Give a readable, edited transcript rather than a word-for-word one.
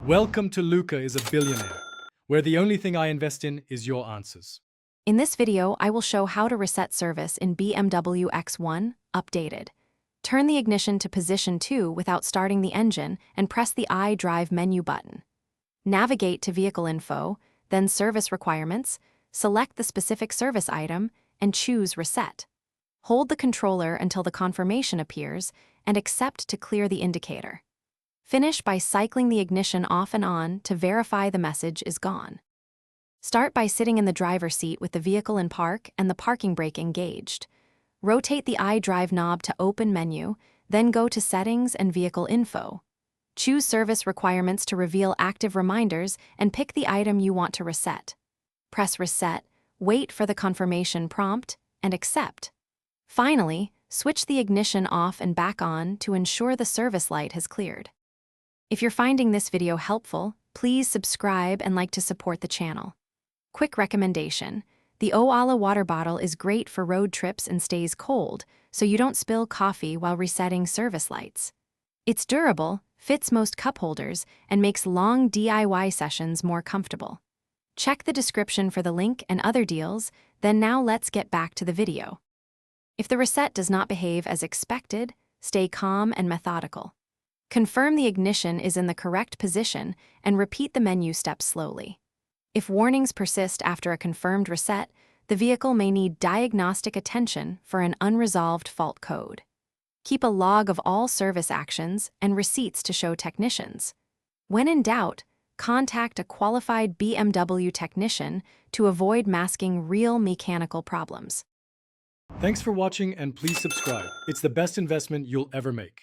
Welcome to Luca is a Billionaire, where the only thing I invest in is your answers. In this video, I will show how to reset service in BMW X1 Updated. Turn the ignition to position 2 without starting the engine and press the iDrive menu button. Navigate to Vehicle Info, then Service Requirements, select the specific service item, and choose Reset. Hold the controller until the confirmation appears and accept to clear the indicator. Finish by cycling the ignition off and on to verify the message is gone. Start by sitting in the driver's seat with the vehicle in park and the parking brake engaged. Rotate the iDrive knob to open menu, then go to Settings and Vehicle Info. Choose Service Requirements to reveal active reminders and pick the item you want to reset. Press Reset, wait for the confirmation prompt, and accept. Finally, switch the ignition off and back on to ensure the service light has cleared. If you're finding this video helpful, please subscribe and like to support the channel. Quick recommendation: the Owala water bottle is great for road trips and stays cold, so you don't spill coffee while resetting service lights. It's durable, fits most cup holders, and makes long DIY sessions more comfortable. Check the description for the link and other deals, then now let's get back to the video. If the reset does not behave as expected, stay calm and methodical. Confirm the ignition is in the correct position and repeat the menu steps slowly. If warnings persist after a confirmed reset, the vehicle may need diagnostic attention for an unresolved fault code. Keep a log of all service actions and receipts to show technicians. When in doubt, contact a qualified BMW technician to avoid masking real mechanical problems. Thanks for watching and please subscribe. It's the best investment you'll ever make.